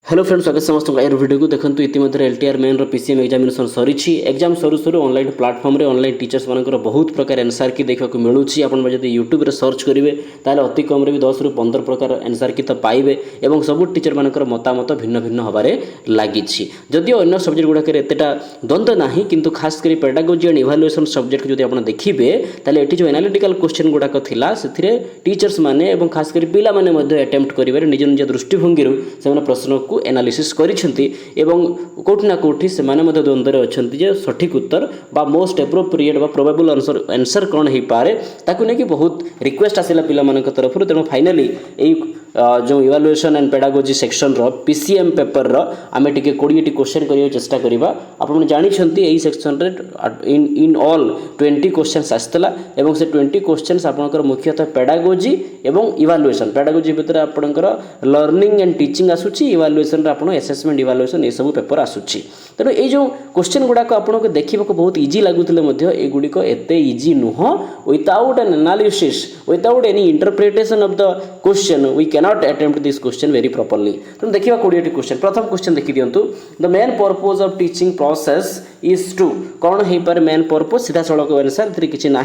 Hello friends, स्वागत समस्त आयर video को देखो। इतिमध्य एलटीआर मेन पीसीएम एग्जामिनेशन सरी एग्जाम सरू सरू ऑनलाइन प्लेटफॉर्म रे ऑनलाइन टीचर्स मानकर बहुत प्रकार आंसर की देखा मिलूँ। आपड़ जब यूट्यूब रे सर्च करेंगे ताले अति कम भी 10 ରୁ 15 प्रकार आंसर की तो पाइबे और सब टीचर मानकर मतामत भिन्न भिन्न होबारे लगी। जदिव अन्य सब्जेक्ट गुड़ाक एतटा द्वंद्व ना किंतु खास कर पेडागोजी एंड इवालुएशन सब्जेक्ट जो आप देखिए ताले एटी जो एनालिटिकल क्वेश्चन गुड़ाक थिला से टीचर्स माने और खास कर पिला माने अटेम्प्ट करिवे निज निज दृष्टिभंगी से प्रश्न को एनालिसिस करिसेंती एवं कोठी ना कोठी से माने मध्य द्वंद्व रे अछंती जे सठिक उत्तर बा मोस्ट एप्रोप्रिएट बा प्रोबेबल आंसर कौन हो पारे ताकू ने कि बहुत रिक्वेस्ट आसिला पिला मानक तरफ तेणु फाइनाली एई जो इवालुएशन एंड पेडागोजी सेक्शन रो पीसीएम पेपर रो आमे टिके 20 टी क्वेश्चन करियो चेष्टा करिबा। आपण जानि छंती एई सेक्शन रे इन ऑल 20 क्वेश्चंस आस्तला एवं से 20 क्वेश्चंस आपनकर मुख्यतः पेडागोजी एवं इवालुएशन पेडागोजी भीतर आपनकर लर्निंग एंड टीचिंग आसुची इवालुएशन रे आपण असेसमेंट इवालुएशन ए सब पेपर आसुची। तेणु ये जो क्वेश्चन गुड़ाक आपको देखा बहुत इजी लगुले ये गुड़िक एत इजी नुह without an analysis without any interpretation of the question we cannot attempt this question very properly. तेणु देखा 20 क्वेश्चन प्रथम क्वेश्चन देखी दिंतु the main purpose of teaching process is to कौन हो पारे मेन पर्पज सीधा सड़क आंसर किसी ना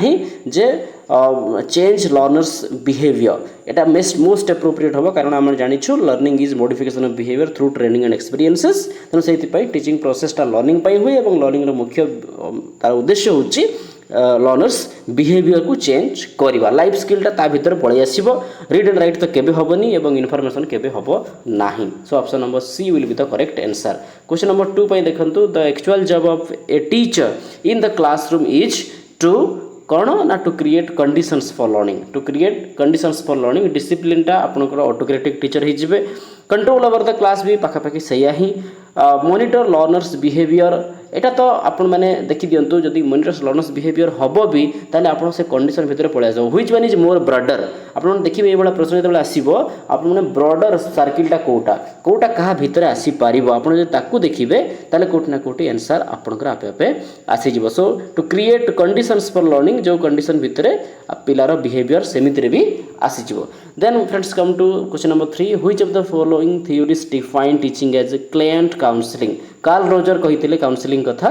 जे चेंज लर्नर्स बिहेवियर एटा मोस्ट एप्रोप्रिएट हम कारण आम जानिछु learning is modification of behaviour through training and experiences. तेणु से टीचिंग प्रोसेसटा लर्निंग हुए और लर्निंग मुख्य तार उद्देश्य होची लर्नर्स बिहेवियर को चेंज करवा लाइफ स्किलटा ता भीतर पड़े आसो रीड एंड राइट तो केबे हबनी एवं इनफॉरमेशन केबे हबो नाही। So option number C will be the correct answer. Question number 2 देखंतु the actual job of a teacher in the classroom is to कौन ना to create conditions for learning to create conditions for learning discipline टा आपनकर autocratic teacher हो control over the class भी पाखापाखि सैया ही monitor learners behaviour एटा तो आपण मैंने देखी दिंतु जदि मॉनिटर्स लर्नर्स बिहेवियर हम भी ताले आप से कंडीशन भितर पड़े आस which one is more broader आप देखिए ये प्रश्न जो आसो आप ब्रॉडर सर्किलटा कौटा कौटा क्या भितर आसीपर आपको देखिए ताले कोटी ना कोटी आंसर आपंकर आपे आपे आसीज। So to create conditions for learning जो कंडीशन भितर पिलार बिहेवियर सेमिति भी आसीज। Then friends come to question number 3 which of the following theories define teaching as client counselling. Carl Roger कही काउंसलिंग कथा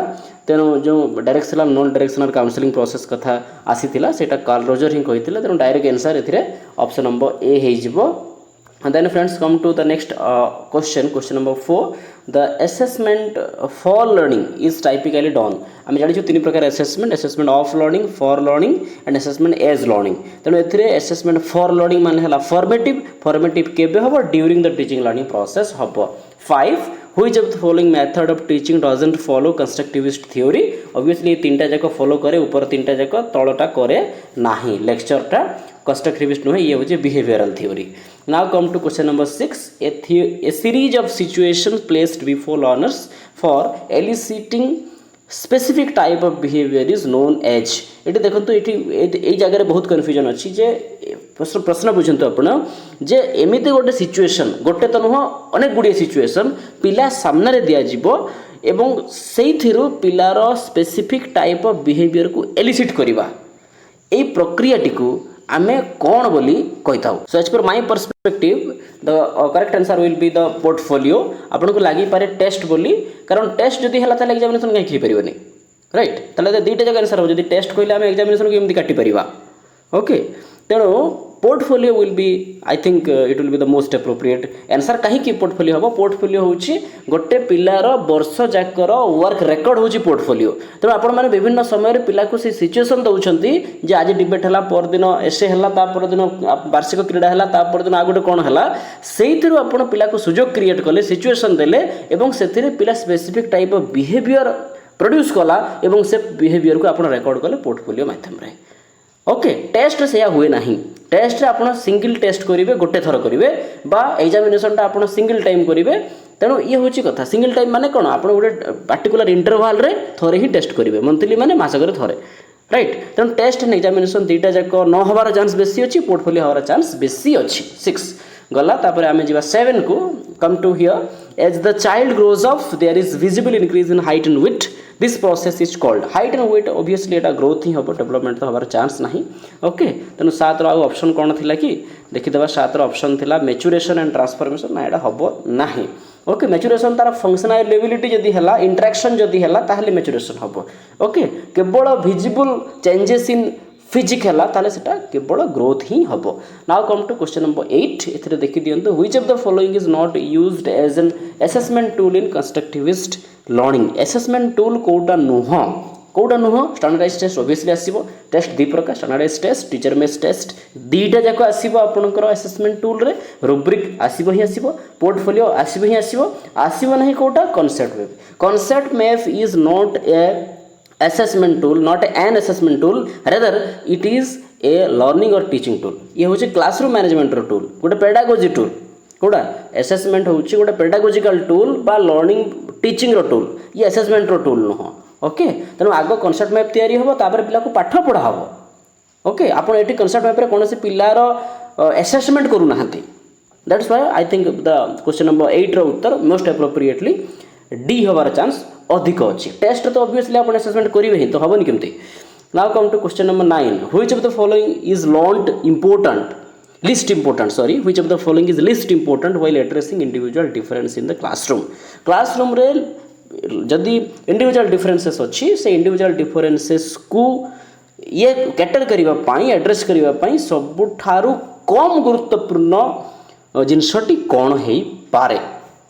तेणु जो directional non directional counselling process कथा आसीथिला सेटा कार्ल रोजर ही कही तेणु डायरेक्ट आंसर एथिरे ऑप्शन नंबर ए हेजिबो। Then friends come to the next question number 4 the assessment for learning is typically done. आम जानी 3 प्रकार assessment of learning for learning and assessment as learning. तेणु एथिरे असेसमेंट फॉर लर्निंग माने हला formative केबे हबो during the teaching learning process हबो। 5 which of the following method of teaching doesn't follow constructivist theory. Obviously 3टा जाक फॉलो करे ऊपर 3टा जाक तळटा करे नाही लेक्चरटा कंस्ट्रक्टिविस्ट नुहे ये होचे behavioural theory. Now come to question number 6 a series of situation placed before learners for eliciting specific type of behaviour is known as. ये देखो ये जगह बहुत कन्फ्यूजन अच्छी जे प्रश्न बुझंतु आपण जे एमिति गोटे सिचुएशन गोटे तो नुह अनेक गुड़िए सिचुएशन पिला सामने दिया जीवो एवं सेइथिरु पिलार स्पेसिफिक टाइप ऑफ बिहेवियर को एलिसिट करवा ए प्रक्रियाटी को आमे कौन बोली कही था। So as per my perspective the correct answer will be the portfolio. आपन को लगी पारे टेस्ट बोली कारण टेस्ट जदि हला ताले एग्जामिनेशन कहीं परिबनी राइट ताले दुईटा जगह आंसर हो जदि टेस्ट कहले आमे एग्जामिनेशन को एमती काटी परिबा ओके। तेणु portfolio will be I think it will be the most appropriate answer. कहीं पोर्टफोलियो हम पोर्टफोलियो होची गोटे पिलार वर्ष जाकर वर्क रेकर्ड होची पोर्टफोलियो। तेणु आपण मैंने विभिन्न समय पिला को से सिचुएशन दउछंती जे आज डिबेट हला पर दिन एसे हला ता पर दिन वार्षिक क्रीड़ा हला ता पर दिन आ गोटे कोन हला सेइथिरु आपण पिला को सुजोग क्रिएट कले सिचुएशन देले एवं सेथिरे पिला specific type of behaviour produce कला एवं से बिहेवियर को आपण रेकॉर्ड कले पोर्टफोलियो माध्यम रे ओके। टेस्ट से हुए ना टेस्ट आप सिंगल टेस्ट करेंगे गोटे थर करेंगे बा एग्जामिनेशन टा आप सिंगल टाइम करेंगे। तेणु ये हूँ कथा सिंगल टाइम माने कौन आप गोटे पार्टिकुलर इंटरवाल रे थोड़े ही टेस्ट करेंगे मंथली माने मासक थोड़े राइट। तेणु टेस्ट एंड एग्जामिनेशन 2टा जाक न हबार चांस बेसी अच्छी पोर्टफोलियो हबार चांस बेसी अच्छी। 6 गला तापर आमे जीवा 7 को come to here as the child grows up there is visible increase in height and weight this process is called height and weight. Obviously एटा ग्रोथ ही हम डेवलपमेंट तो हबार चांस नहीं ओके। तेणु 7 रो ऑप्शन कौन थिला कि देखिदेवा 7 रो ऑप्शन थिला मैच्योरेशन एंड ट्रांसफॉर्मेशन ना एटा हबो नाही। ओके मैच्यूरेशन तार फंक्शनाबिलिटी जदि है इंटरेक्शन जदि है ताहले मैच्यूरेशन हम ओके केवल विजिबल चेंजेस इन फिजिक है ताहले सेटा केवल ग्रोथ ही हम now come to question number 8 एथिरे देखि दियंतु which of the following is not used as an assessment tool in constructivist learning assessment tool कोटा नुह कौटा नुह स्टैंडर्डाइज टेस्ट ऑब्वियसली आसीबो टेस्ट दी प्रकार standardise test teacher made test दीटा जाक आसीबो आपनकर असेसमेंट टूल रे रुब्रिक आसीबो ही आसीबो पोर्टफोलियो आसीबो ही आसीबो नहीं कौटा concept map is not a assessment tool not an assessment tool rather it is a learning or teaching tool ये होचे क्लासरूम मैनेजमेंट रो टूल गोटे पेडागोजी टूल कोडा असेसमेंट होची गोटे पेडागोजिकल टूल बा लर्निंग टीचिंग रो टूल ये असेसमेंट रो tool नुह okay तेणु आग कॉन्सेप्ट मैप तैयारी हम तापर पिला को पाठ पढ़ा हम ओके आपण एटी कॉन्सेप्ट मैप रे कोनोसी पिलार असेसमेंट करू नाहंती that's why I think the question number 8 रो उत्तर मोस्ट एप्रोप्रिएटली डी हवार चांस अधिक अच्छी टेस्ट तो ऑब्वियसली आप असेसमेंट करेंगे ही तो हेनी केमती now come to question number 9 which of the following is which of the following is list important while addressing individual difference in the classroom रे जदि इंडिविजुअल डिफरेंसेस अच्छी से इंडिविजुअल डिफरेंसेस को ये कैटर करबा पई एड्रेस करबा पई सबुठारु कम गुरुत्वपूर्ण जिनसटी कौन है पारे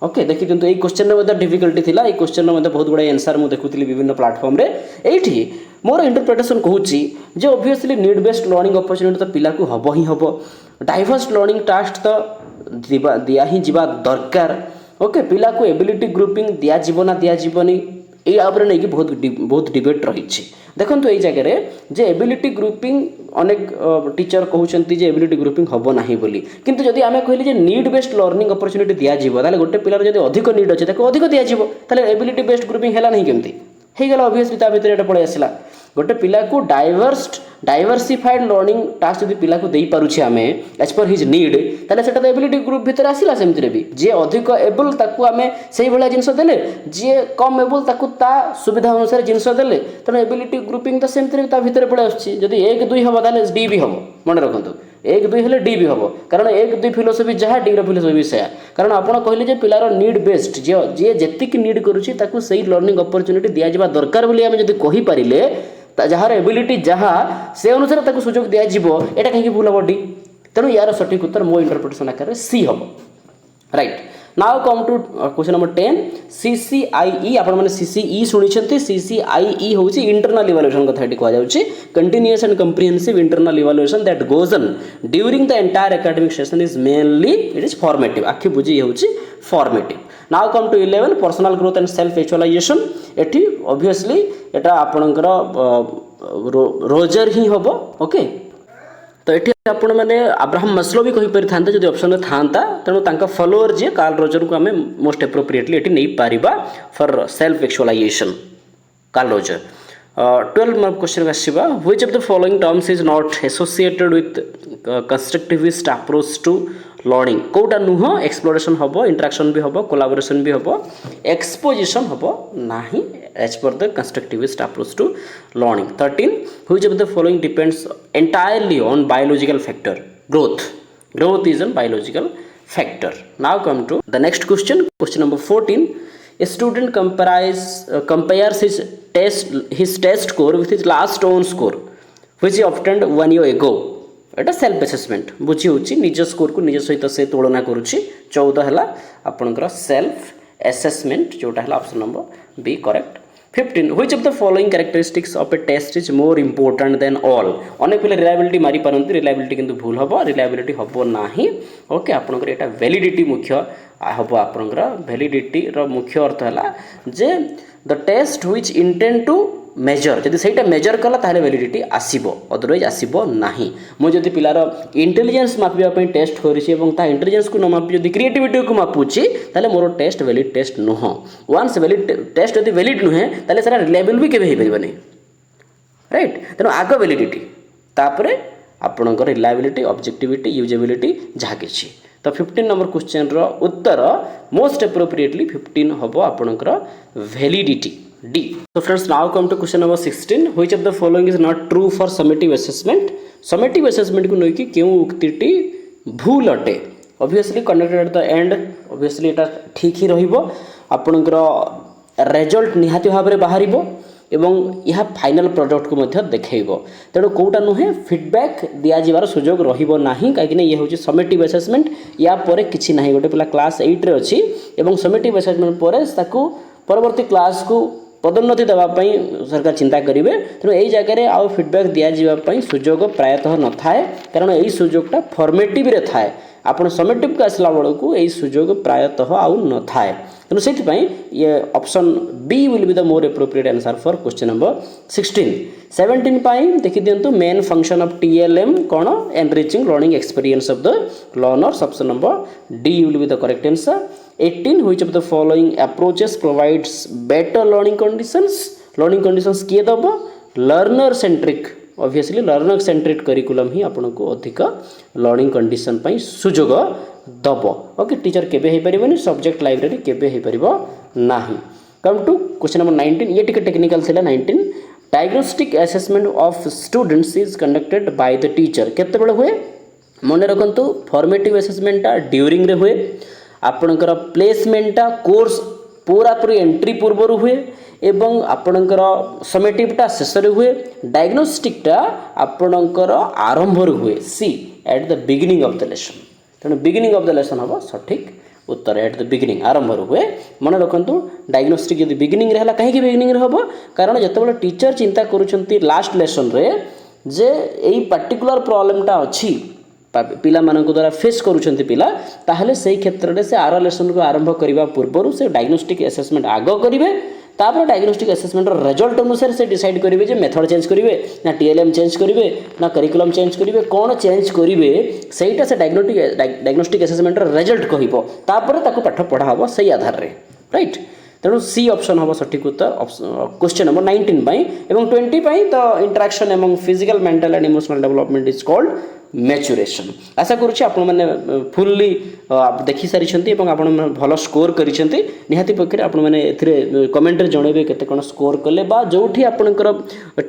ओके देखी दिंतु ये क्वेश्चन में डिफिकल्टी थिला ये क्वेश्चन में बहुत गुड़ा आंसर मुझे देखुली विभिन्न प्लाटफर्म रे एठी मोर इंटरप्रिटेशन कहूची जे obviously need based learning opportunity तो पिला को हबो ही हबो डाइवर्स लर्निंग टास्क तो दिया ही जीवा दरकार ओके पिला को एबिलिटी ग्रुपिंग दिया जीवो ना दिया जीवनी ये आपर नहीं कि बहुत डिबेट रही देखो ये जगह जे एबिलिटी ग्रुपिंग अनेक टीचर कहते जे एबिलिटी ग्रुपिंग हम ना बोली किंतु जदि आम कहली नीड बेस्ड लर्निंग अपॉर्चुनिटी दिज्व ताले गोटे पिलार जदि अधिक नीड अच्छे ताको अधिक दिज्व ताले एबिलिटी बेस्ड ग्रुपिंग है नहीं केमती होगला ऑब्वियसली ता भीतर एटा पळै आसिला गोटे पिला को डाइवर्सिफाइड लर्निंग टास्क जदि पिला को देई पारुछे आमे एज पर हिज नीड ताले सेटा तो एबिलिटी ग्रुप भीतर आसिला सेमति रे भी जे अधिक एबल ताको आमे सेही भलिया जिंस देले जे कम एबल ताको ता सुविधा अनुसार जिंस देले तने एबिलिटी ग्रुपिंग तो सेमति रे ता भीतर पळै आछि जदि 1 2 हबो ताले डी भी हबो मन रखंतु 1 2 हेले डी भी हबो कारण 1 2 फिलोसफी जहा डी रो फिलोसफी से कारण आपण कहले जे पिलार नीड बेस्ड जे जेतिक नीड करूछि ताको सही लर्निंग अपॉर्चुनिटी दिया जिबा दरकार बोली आमे जदि कहि पारिले जार एबिलिटी जहाँ से अनुसार ताको सुजोग दिया जीवो एटा कहीं भूल हम डी तेणु यार सठिक उत्तर मो इंटरप्रिटेशन आकार सी हम right now come to question number 10 CCIE आपण माने CCE सुनिछंती CCIE होउची इंटरनल इवैल्यूएशन कथा एटी कहआ जाउची continuous and comprehensive internal evaluation that goes on during the entire academic session is mainly it is formative आखि बुझी होउची formative now come to 11 personal growth and self actualisation एठी ऑब्वियसली एटा आपणकर रोजर ही होबो ओके तो ये आपण मैंने अब्राहम मस्लो भी कहीपर था जब ऑप्शन था तेणु तांका फॉलोअर जी कार्ल रोजर को आम मोस्ट एप्रोप्रिएटली ये नहीं पारिबा for self actualisation Carl Roger 12 mark question आसवा which of the following terms is not associated with constructivist approach to learning कोटा नुह एक्सप्लोरेशन हम इंटरेक्शन भी हम कोलाबोरेशन भी हम एक्सपोजिशन हम नाही as per the constructivist approach to learning 13 which of the following depends entirely on biological factor growth is an biological factor now come to the next question number 14 a student compares his test score with his last own score which he obtained 1 year ago Etah self assessment बुझी होची निज score को निज सहित से तुलना करुची 14 हला आपनकर सेल्फ असेसमेंट जोटा हला option number B correct 15 which of the following characteristics of a test is more important than all अनेक पिले रिलायबिलिटी मारी पारंती रिलायबिलिटी किंतु भूल हबो रिलायबिलिटी हबो नाही ओके आपनकर एटा वैलिडिटी मुख्य हबो आपनकर वैलिडिटी रो मुख्य अर्थ हला जे the test which intend to measure जदि सहीटा मेजर कला ताहले वैलिडिटी आसीबो अदरवाइज आसीबो नाही मो जदि पिलार इंटेलिजेंस मापिबा पई टेस्ट करिछि एवं ता इंटेलिजेंस को न मापि जदि क्रिएटिविटी को मापुछि ताहले मोर टेस्ट वैलिड टेस्ट नुह वन्स वैलिड टेस्ट जदि वैलिड नुहे ताहले सारा रिलायबल भी केबे हे परिबनी राइट तेनो आगो वैलिडिटी तापरे आपनकर रिलायबिलिटी ऑब्जेक्टिविटी यूजेबिलिटी जहा किछि तो 15 नंबर क्वेश्चन रो उत्तर मोस्ट एप्रोप्रिएटली 15 हबो आपनकर validity D. So friends, now come to question number 16. Which of the following is not true for summative assessment? Summative assessment को नोई कि क्यों उक्तिटी भूल अटे obviously conducted at the end obviously एटा ठीक ही रहिबो आपनकर रिजल्ट निहाती भाव में बाहर एवं यह फाइनल प्रोडक्ट को मध्य देखैबो तेणु कोटा नुहे फीडबैक दिया जिवार सुजोग रहिबो नाही काहे ये होची समेटिव असेसमेंट या परे किछि नाही गोटे पिला क्लास 8 रे अछि एवं समेटिव असेसमेंट परे ताकू परवर्ती क्लास को पदोन्नति देवाई सरकार चिंता करेंगे तेणु यही जगह आउ फीडबैक दिजापी सुजोग प्रायतः न थाए कारण यही सुजोगटा फॉर्मेटिव रे थाए आपण समेटिव को आसला बेलू यही सुजोग प्रायतः आउ न थाए तेणु से ये option B will be the more appropriate answer for question number 16 17 पाई देखि दियंतु मेन फंक्शन ऑफ टीएलएम कौन enriching learning experience of the learners option number D will be the correct answer 18 which of the following approaches provides better learning conditions किए दब learner centric obviously learner centric curriculum ही आपन को अधिक learning condition पई सुजोग दब okay teacher केबे हे परिबनी subject library केबे हे परिबो नाही कम टू क्वेश्चन नंबर 19 ये टिके टेक्निकल थिला 19 diagnostic assessment of students is conducted by the teacher केते बेले हुए मन रखंतु फॉर्मेटिव असेसमेंट ड्यूरिंग रे हुए आपणकर प्लेसमेंटा कोर्स पूरा पूरी एंट्री पूर्वर हुए एवं आपणकर समेटिवटा शेष हुए डायग्नोस्टिकटा आपणकर आरंभ हुए सी at the beginning of the lesson तेणु बिगिनिंग ऑफ द लेसन हम सठिक उत्तर एट द बिगिनिंग आरंभ हुए मन रखु डायग्नोस्टिक यदि बिगिनिंग रहा कहीं बिगिनिंग हम कारण जिते टीचर चिंता करुँच लास्ट लेसन रे जे यही पार्टिकुलर प्रोब्लेमटा अच्छी पिला मानक द्वारा फेस करुँच पिला ताहले से क्षेत्र में से आर लेसन को आरंभ करने पूर्व से डायग्नोस्टिक असेसमेंट आग करेंगे तापर डायग्नोस्टिक असेसमेंट रिजल्ट अनुसार से डिसाइड करेंगे जे मेथड चेंज करेंगे ना टीएलएम चेंज करेंगे ना करिकुलम चेंज करेंगे कौन चेंज करेंगे सहीटा से डायग्नोस्टिक असेसमेंट रिजल्ट कहब तापर पाठ पढ़ा हम से आधार रे राइट तेणु सी ऑप्शन हम सठिक उत्तर क्वेश्चन नंबर 19 पाई एवं 20 पाई the interaction among physical mental and emotional development is called maturation आशा करुँच आपण मैंने फुल्ली देखि सारी आपण भल स्कोर करिसेंती निहाती पक्षे आपण मैंने एथिरे कमेंट रे जणेबे केते कोन स्कोर कले बा जोठी आपनकर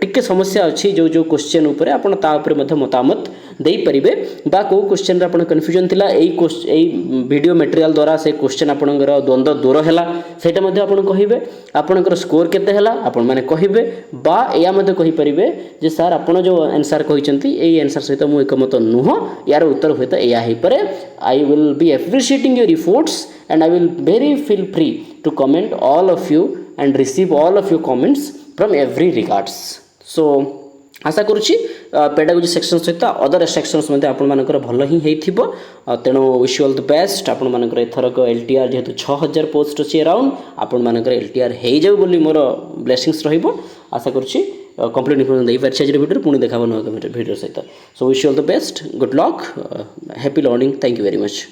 टिके समस्या अछि जो जो क्वेश्चन ऊपर आपण ता ऊपर मध्य मतामत देई परिबे बा को क्वेश्चन रे आपण कन्फ्यूजन थिला एई वीडियो मटेरियल द्वारा से क्वेश्चन आपनकर द्वंद्व दूर हैला सेटा मध्य आपण कहिबे आपनकर स्कोर केते हैला आपण माने कहिबे बा एया मध्य कहि परिबे जे सर आपण जो आंसर कहिसंती एई आंसर सहित मु एकमत तो नुह यार उत्तर हुए तो या ही परे I will be appreciating your efforts and I will very feel free to comment all of you and receive all of your comments from every regards so आशा करुँची पेडागोजी सेक्शन सहित अदर सेक्शंस मध्य आपण मानकर भल ही हेइथिबो तेणु wish you all the best आपण मानकर एथरक एलटीआर जेहेतु 6000 पोस्ट अछि अराउंड आपण मानकर एलटीआर हेइ जाउ बोली मोर ब्लेसिंग्स रहिबो आशा करुँची कंप्लीट इन्फॉर्मेशन दे पारछि आज वीडियो पुणी देखा वीडियो सहित so wish you all the best good luck happy learning thank you very much.